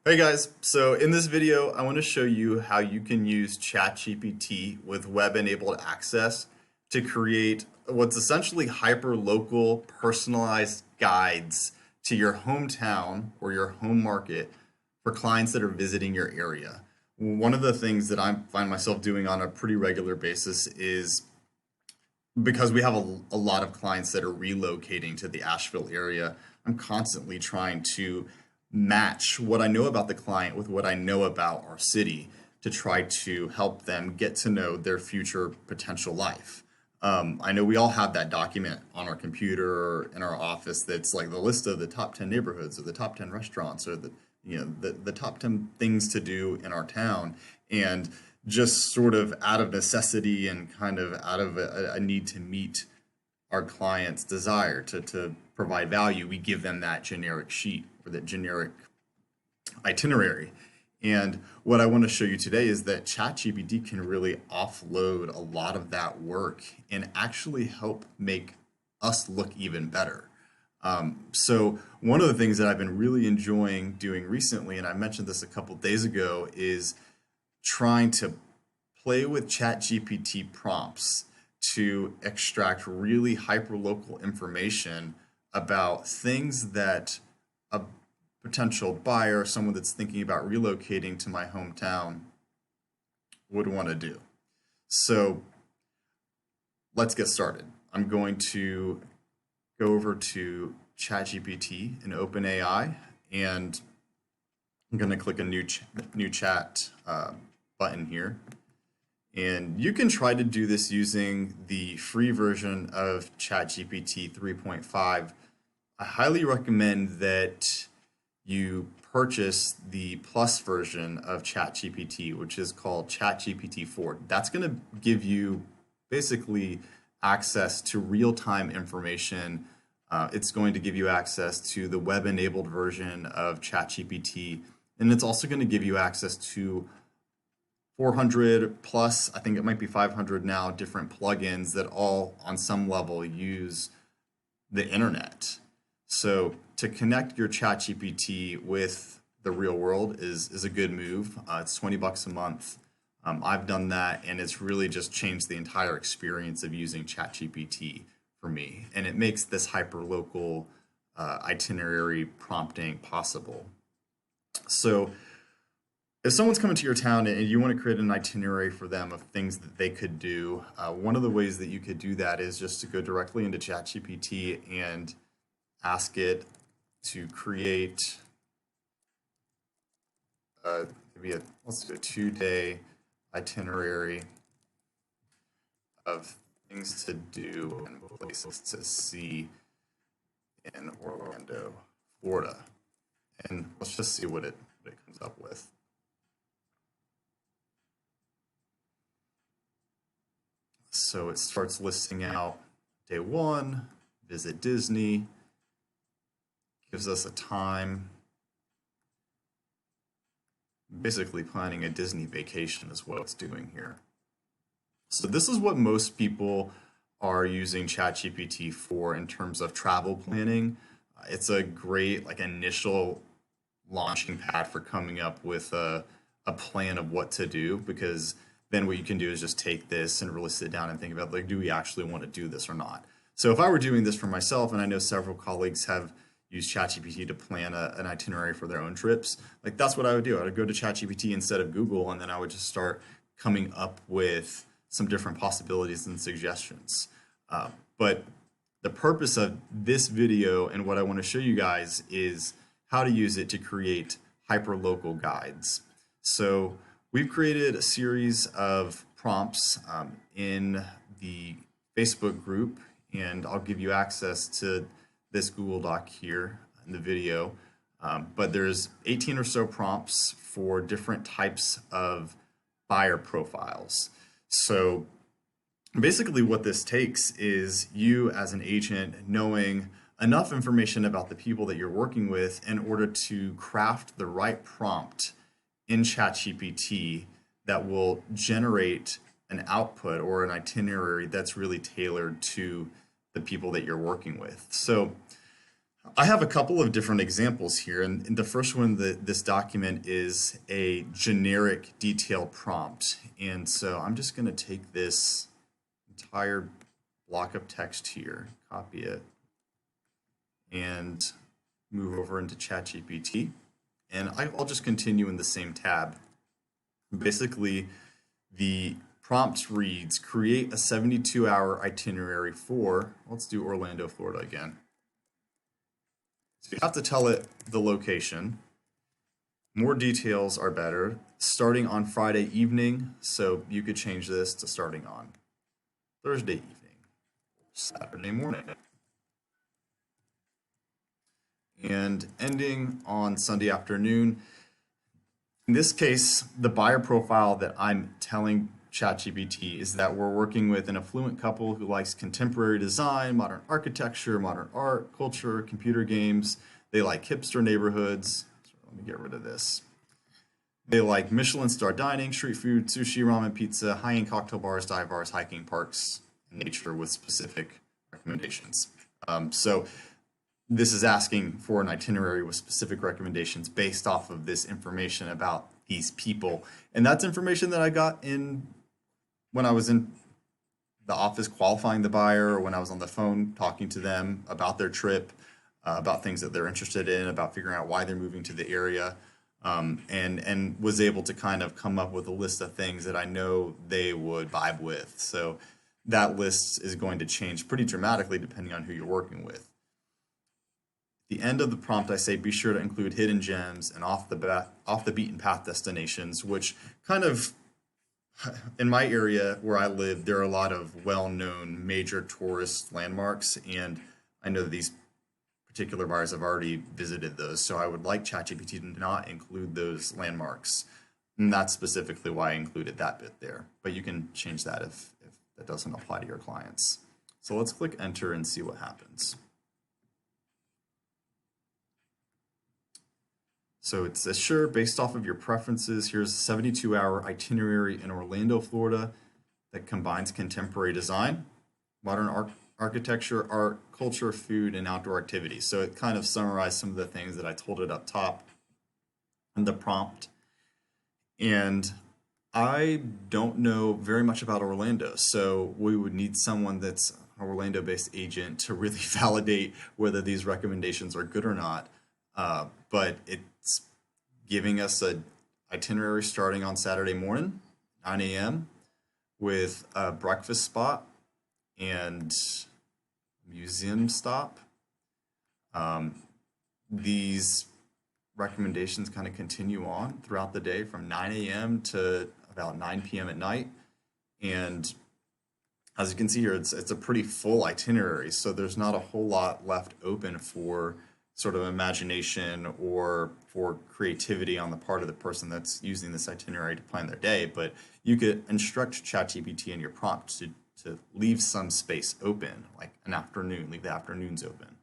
Hey guys, so in this video, I want to show you how you can use ChatGPT with web-enabled access to create what's essentially hyper-local personalized guides to your hometown or your home market for clients that are visiting your area. One of the things that I find myself doing on a pretty regular basis is because we have a lot of clients that are relocating to the Asheville area, I'm constantly trying to match what I know about the client with what I know about our city to try to help them get to know their future potential life. I know we all have that document on our computer or in our office that's like the list of the top 10 neighborhoods or the top 10 restaurants or the top 10 things to do in our town. And just sort of out of necessity and kind of out of a need to meet our client's desire to provide value, we give them that generic sheet or that generic itinerary. And what I want to show you today is that ChatGPT can really offload a lot of that work and actually help make us look even better. So one of the things that I've been really enjoying doing recently, and I mentioned this a couple days ago, is trying to play with ChatGPT prompts to extract really hyperlocal information about things that a potential buyer, someone that's thinking about relocating to my hometown, would want to do. So let's get started. I'm going to go over to ChatGPT and OpenAI, and I'm going to click a new chat button here. And you can try to do this using the free version of ChatGPT 3.5. I highly recommend that you purchase the plus version of ChatGPT, which is called ChatGPT 4. That's going to give you basically access to real-time information. It's going to give you access to the web-enabled version of ChatGPT, and it's also going to give you access to 400 plus, I think it might be 500 now, different plugins that all on some level use the internet. So to connect your ChatGPT with the real world is a good move. It's 20 bucks a month. I've done that, and it's really just changed the entire experience of using ChatGPT for me. And it makes this hyperlocal itinerary prompting possible. So if someone's coming to your town and you want to create an itinerary for them of things that they could do, one of the ways that you could do that is just to go directly into ChatGPT and ask it to create maybe let's do a 2-day itinerary of things to do and places to see in Orlando, Florida. And let's just see what it comes up with. So it starts listing out day 1, visit Disney, gives us a time, basically planning a Disney vacation is what it's doing here. So this is what most people are using ChatGPT for in terms of travel planning. It's a great initial launching pad for coming up with a plan of what to do, because then what you can do is just take this and really sit down and think about, do we actually want to do this or not? So if I were doing this for myself, and I know several colleagues have used ChatGPT to plan an itinerary for their own trips, that's what I would do. I would go to ChatGPT instead of Google, and then I would just start coming up with some different possibilities and suggestions. But the purpose of this video and what I want to show you guys is how to use it to create hyperlocal guides. So we've created a series of prompts in the Facebook group, and I'll give you access to this Google Doc here in the video. But there's 18 or so prompts for different types of buyer profiles. So basically what this takes is you as an agent knowing enough information about the people that you're working with in order to craft the right prompt in ChatGPT that will generate an output or an itinerary that's really tailored to the people that you're working with. So I have a couple of different examples here, and the first one, this document is a generic detailed prompt. And so I'm just going to take this entire block of text here, copy it, and move over into ChatGPT. And I'll just continue in the same tab. Basically, the prompt reads, create a 72-hour itinerary for, let's do Orlando, Florida again. So you have to tell it the location. More details are better. Starting on Friday evening, so you could change this to starting on Thursday evening, Saturday morning, and ending on Sunday afternoon. In this case, the buyer profile that I'm telling ChatGPT is that we're working with an affluent couple who likes contemporary design, modern architecture, modern art, culture, computer games. They like hipster neighborhoods. So let me get rid of this. They like Michelin star dining, street food, sushi, ramen, pizza, high-end cocktail bars, dive bars, hiking, parks, and nature with specific recommendations. So this is asking for an itinerary with specific recommendations based off of this information about these people. And that's information that I got in when I was in the office qualifying the buyer, or when I was on the phone talking to them about their trip, about things that they're interested in, about figuring out why they're moving to the area, and was able to kind of come up with a list of things that I know they would vibe with. So that list is going to change pretty dramatically depending on who you're working with. The end of the prompt, I say be sure to include hidden gems and off the beaten path destinations, which kind of, in my area where I live, there are a lot of well-known major tourist landmarks, and I know that these particular buyers have already visited those, so I would like ChatGPT to not include those landmarks. And that's specifically why I included that bit there. But you can change that if that doesn't apply to your clients. So let's click enter and see what happens. So it says, sure, based off of your preferences, here's a 72-hour itinerary in Orlando, Florida that combines contemporary design, modern architecture, art, culture, food, and outdoor activities. So it kind of summarized some of the things that I told it up top in the prompt. And I don't know very much about Orlando, so we would need someone that's an Orlando-based agent to really validate whether these recommendations are good or not. But it's giving us an itinerary starting on Saturday morning, 9 a.m., with a breakfast spot and museum stop. These recommendations kind of continue on throughout the day from 9 a.m. to about 9 p.m. at night. And as you can see here, it's a pretty full itinerary, so there's not a whole lot left open for sort of imagination or for creativity on the part of the person that's using this itinerary to plan their day. But you could instruct ChatGPT in your prompt to leave some space open, like an afternoon, leave the afternoons open.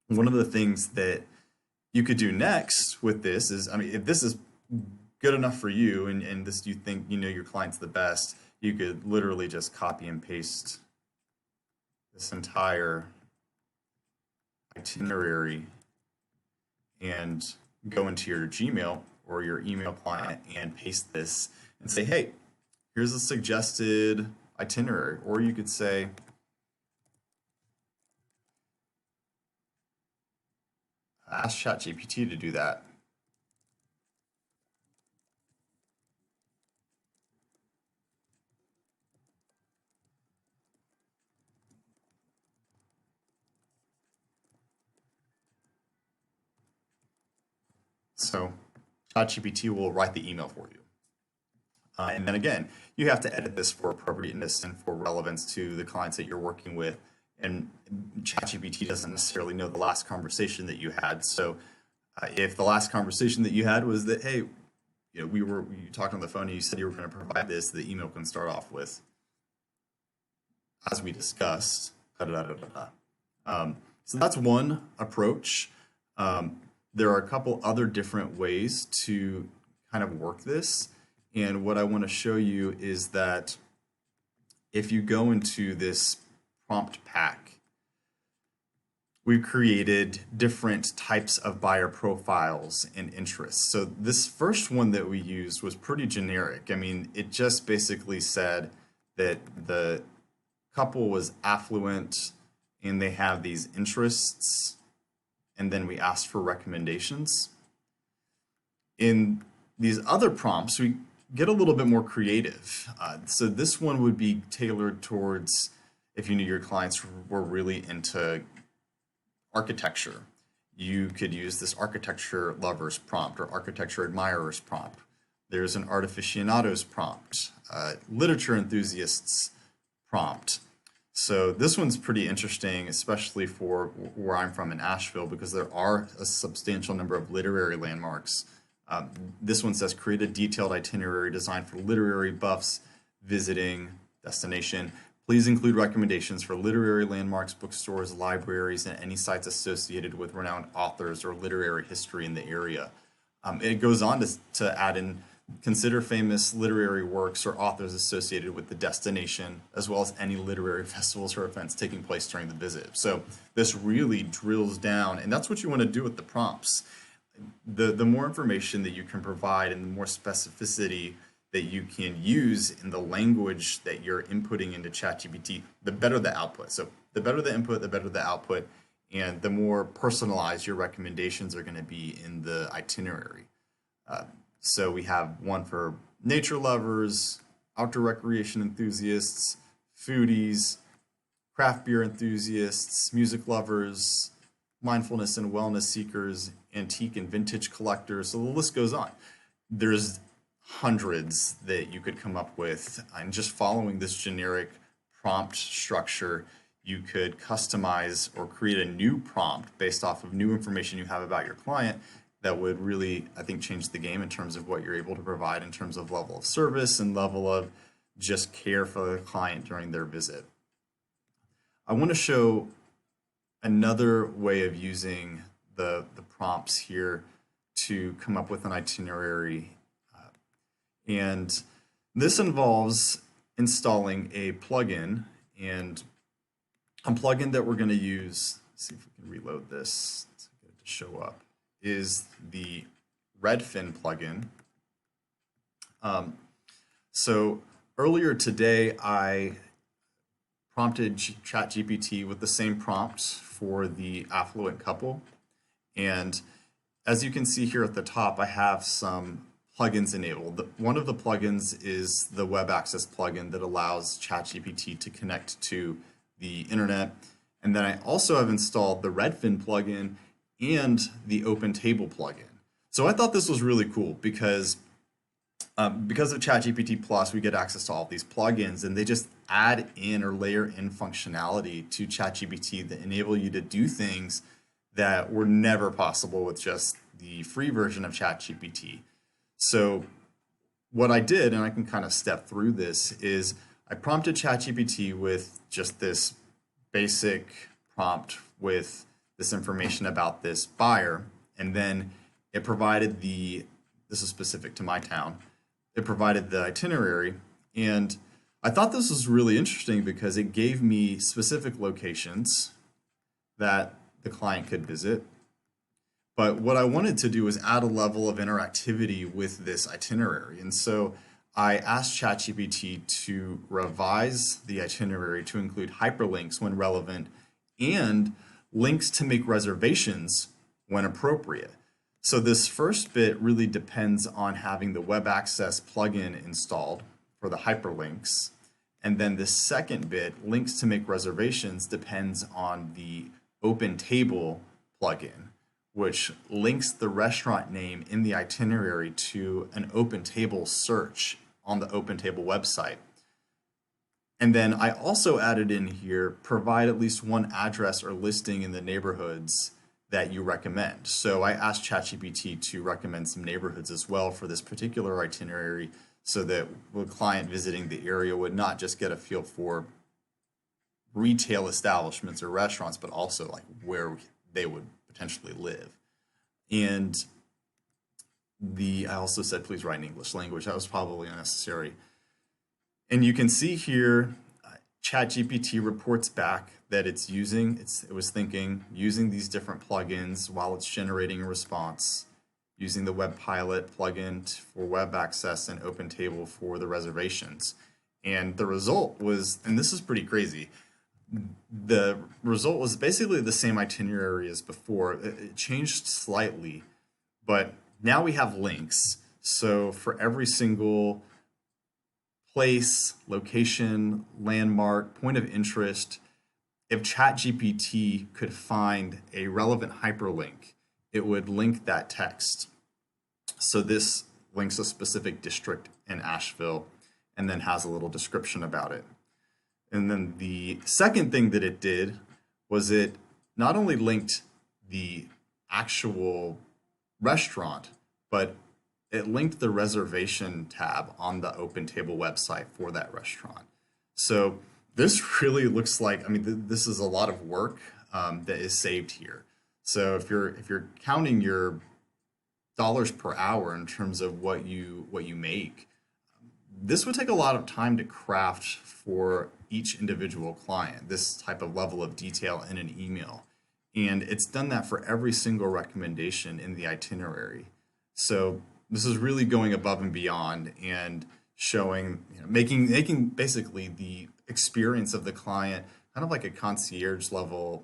One of the things that you could do next with this is, I mean, if this is good enough for you and this you think you know your client's the best, you could literally just copy and paste this entire itinerary and go into your Gmail or your email client and paste this and say, hey, here's a suggested itinerary. Or you could say, ask ChatGPT to do that. So ChatGPT will write the email for you. And then again, you have to edit this for appropriateness and for relevance to the clients that you're working with. And ChatGPT doesn't necessarily know the last conversation that you had. So if the last conversation that you had was that, hey, you know, you talked on the phone and you said you were going to provide this, the email can start off with, as we discussed, da, da, da, da, da. So that's one approach. There are a couple other different ways to kind of work this. And what I want to show you is that if you go into this prompt pack, we've created different types of buyer profiles and interests. So this first one that we used was pretty generic. I mean, it just basically said that the couple was affluent and they have these interests, and then we asked for recommendations. In these other prompts, we get a little bit more creative. So this one would be tailored towards if you knew your clients were really into architecture. You could use this architecture lovers prompt or architecture admirers prompt. There's an art aficionados prompt, literature enthusiasts prompt. So this one's pretty interesting, especially for where I'm from in Asheville, because there are a substantial number of literary landmarks. This one says create a detailed itinerary designed for literary buffs visiting destination. Please include recommendations for literary landmarks, bookstores, libraries, and any sites associated with renowned authors or literary history in the area. It goes on to add in consider famous literary works or authors associated with the destination, as well as any literary festivals or events taking place during the visit. So this really drills down, and that's what you want to do with the prompts. The more information that you can provide and the more specificity that you can use in the language that you're inputting into ChatGPT, the better the output. So the better the input, the better the output, and the more personalized your recommendations are going to be in the itinerary. So we have one for nature lovers, outdoor recreation enthusiasts, foodies, craft beer enthusiasts, music lovers, mindfulness and wellness seekers, antique and vintage collectors. So the list goes on. There's hundreds that you could come up with, and just following this generic prompt structure, you could customize or create a new prompt based off of new information you have about your client that would really, I think, change the game in terms of what you're able to provide in terms of level of service and level of just care for the client during their visit. I want to show another way of using the prompts here to come up with an itinerary. And this involves installing a plugin, and a plugin that we're going to use, let's see if we can reload this to get it to show up, is the Redfin plugin. So earlier today, I prompted ChatGPT with the same prompt for the affluent couple. And as you can see here at the top, I have some plugins enabled. One of the plugins is the web access plugin that allows ChatGPT to connect to the internet. And then I also have installed the Redfin plugin and the Open Table plugin. So I thought this was really cool because of ChatGPT Plus, we get access to all of these plugins, and they just add in or layer in functionality to ChatGPT that enable you to do things that were never possible with just the free version of ChatGPT. So what I did, and I can kind of step through this, is I prompted ChatGPT with just this basic prompt with this information about this buyer, and then it provided this is specific to my town, it provided the itinerary, and I thought this was really interesting because it gave me specific locations that the client could visit. But what I wanted to do was add a level of interactivity with this itinerary. And so I asked ChatGPT to revise the itinerary to include hyperlinks when relevant and links to make reservations when appropriate. So this first bit really depends on having the web access plugin installed for the hyperlinks. And then the second bit, links to make reservations, depends on the Open Table plugin, which links the restaurant name in the itinerary to an Open Table search on the Open Table website. And then I also added in here, provide at least one address or listing in the neighborhoods that you recommend. So I asked ChatGPT to recommend some neighborhoods as well for this particular itinerary so that the client visiting the area would not just get a feel for retail establishments or restaurants, but also like where they would potentially live. And I also said, please write in English language. That was probably unnecessary. And you can see here, ChatGPT reports back that it was thinking using these different plugins while it's generating a response, using the Web Pilot plugin for web access and OpenTable for the reservations. And the result was, and this is pretty crazy, the result was basically the same itinerary as before. It changed slightly, but now we have links. So for every single place, location, landmark, point of interest, if ChatGPT could find a relevant hyperlink, it would link that text. So this links a specific district in Asheville and then has a little description about it. And then the second thing that it did was it not only linked the actual restaurant, but it linked the reservation tab on the OpenTable website for that restaurant. So this really looks like, I mean, this is a lot of work that is saved here. So if you're counting your dollars per hour in terms of what you make, this would take a lot of time to craft for each individual client, this type of level of detail in an email. And it's done that for every single recommendation in the itinerary. So this is really going above and beyond and showing, making basically the experience of the client kind of like a concierge level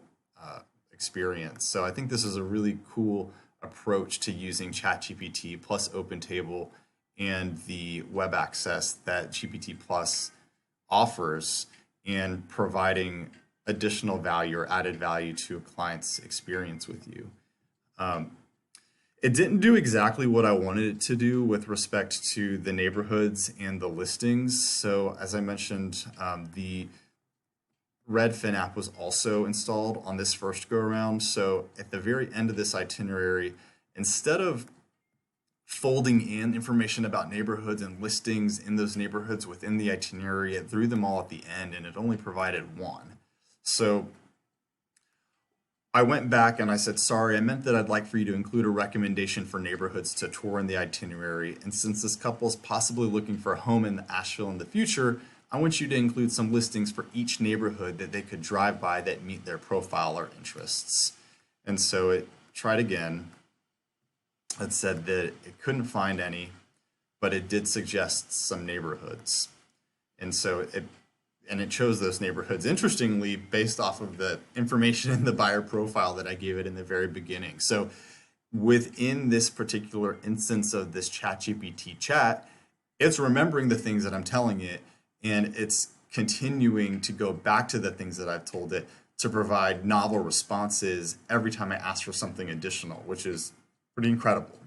experience. So I think this is a really cool approach to using ChatGPT plus OpenTable and the web access that GPT Plus offers and providing additional value or added value to a client's experience with you. It didn't do exactly what I wanted it to do with respect to the neighborhoods and the listings. So as I mentioned, the Redfin app was also installed on this first go around. So at the very end of this itinerary, instead of folding in information about neighborhoods and listings in those neighborhoods within the itinerary, it threw them all at the end and it only provided one. So I went back and I said, sorry, I meant that I'd like for you to include a recommendation for neighborhoods to tour in the itinerary. And since this couple is possibly looking for a home in Asheville in the future, I want you to include some listings for each neighborhood that they could drive by that meet their profile or interests. And so it tried again. It said that it couldn't find any, but it did suggest some neighborhoods. And so it chose those neighborhoods, interestingly, based off of the information in the buyer profile that I gave it in the very beginning. So within this particular instance of this ChatGPT chat, it's remembering the things that I'm telling it, and it's continuing to go back to the things that I've told it to provide novel responses every time I ask for something additional, which is pretty incredible.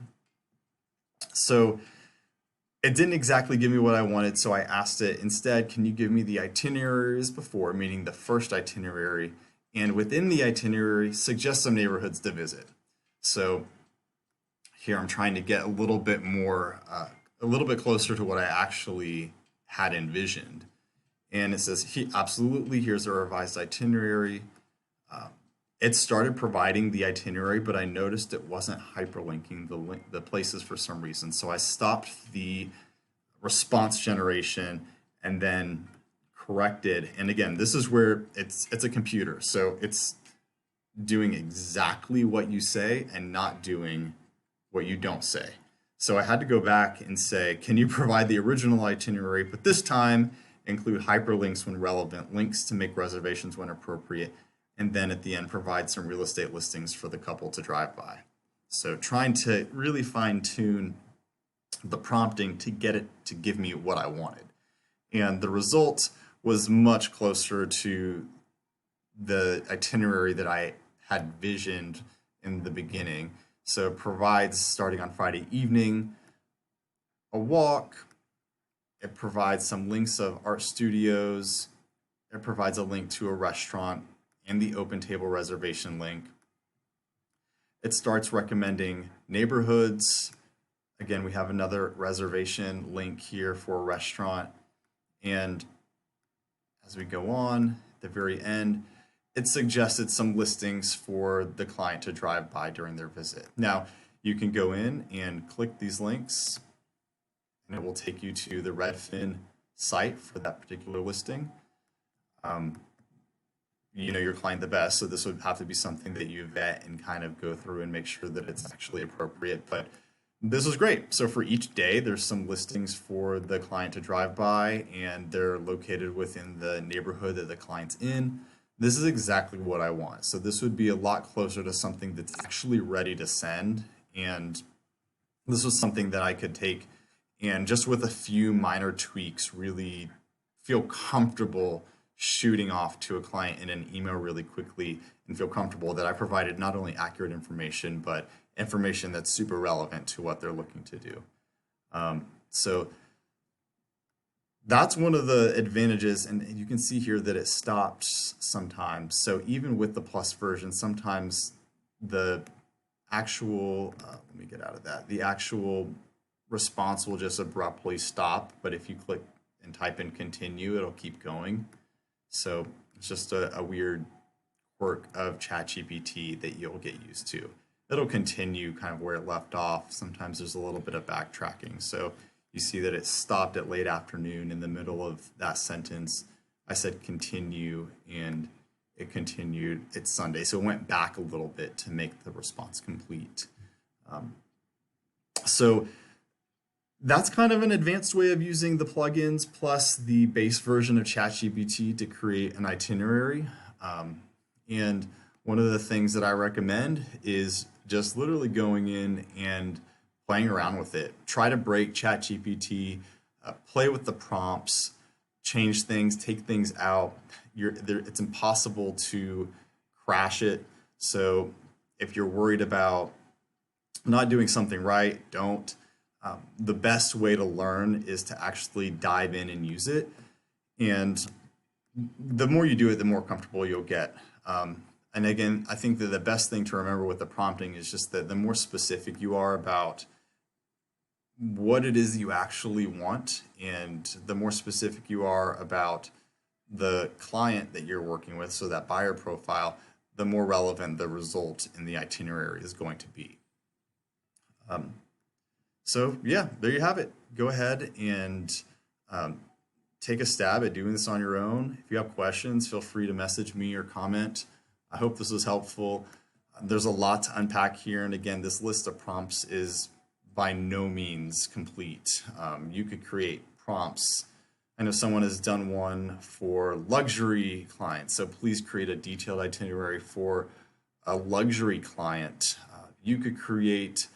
So it didn't exactly give me what I wanted, so I asked it instead, can you give me the itineraries before, meaning the first itinerary, and within the itinerary, suggest some neighborhoods to visit. So here I'm trying to get a little bit more, a little bit closer to what I actually had envisioned. And it says, absolutely, here's a revised itinerary. It started providing the itinerary, but I noticed it wasn't hyperlinking the places for some reason. So I stopped the response generation and then corrected. And again, this is where it's a computer. So it's doing exactly what you say and not doing what you don't say. So I had to go back and say, can you provide the original itinerary, but this time include hyperlinks when relevant, links to make reservations when appropriate, and then at the end provide some real estate listings for the couple to drive by. So trying to really fine tune the prompting to get it to give me what I wanted. And the result was much closer to the itinerary that I had visioned in the beginning. So it provides, starting on Friday evening, a walk. It provides some links of art studios. It provides a link to a restaurant and the OpenTable reservation link. It starts recommending neighborhoods. Again, we have another reservation link here for a restaurant. And as we go on, at the very end, it suggested some listings for the client to drive by during their visit. Now, you can go in and click these links, and it will take you to the Redfin site for that particular listing. you know your client the best, so this would have to be something that you vet and kind of go through and make sure that it's actually appropriate. But this was great. So for each day, there's some listings for the client to drive by, and they're located within the neighborhood that the client's in. This is exactly what I want. So this would be a lot closer to something that's actually ready to send. And this was something that I could take and just with a few minor tweaks, really feel comfortable shooting off to a client in an email really quickly and feel comfortable that I provided not only accurate information, but information that's super relevant to what they're looking to do. So that's one of the advantages, and you can see here that it stops sometimes. So even with the plus version, sometimes the actual, let me get out of that, the actual response will just abruptly stop, but if you click and type in continue, it'll keep going. So it's just a weird quirk of ChatGPT that you'll get used to. It'll continue kind of where it left off. Sometimes there's a little bit of backtracking. So you see that it stopped at late afternoon in the middle of that sentence. I said continue, and it continued. It's Sunday, so it went back a little bit to make the response complete. So that's kind of an advanced way of using the plugins plus the base version of ChatGPT to create an itinerary. And one of the things that I recommend is just literally going in and playing around with it. Try to break ChatGPT, play with the prompts, change things, take things out. It's impossible to crash it. So if you're worried about not doing something right, don't. The best way to learn is to actually dive in and use it. And the more you do it, the more comfortable you'll get. And again, I think that the best thing to remember with the prompting is just that the more specific you are about what it is you actually want, and the more specific you are about the client that you're working with, so that buyer profile, the more relevant the result in the itinerary is going to be. So yeah, there you have it. Go ahead and take a stab at doing this on your own. If you have questions, feel free to message me or comment. I hope this was helpful. There's a lot to unpack here. And again, this list of prompts is by no means complete. You could create prompts. I know someone has done one for luxury clients, so please create a detailed itinerary for a luxury client. You could create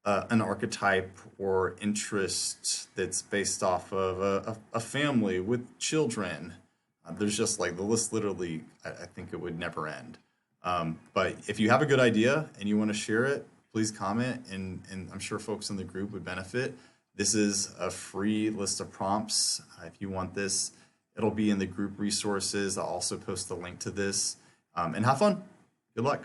an archetype or interest that's based off of a family with children. There's just like the list literally, I think it would never end. But if you have a good idea and you want to share it, please comment, and I'm sure folks in the group would benefit. This is a free list of prompts. If you want this, it'll be in the group resources. I'll also post a link to this. And have fun. Good luck.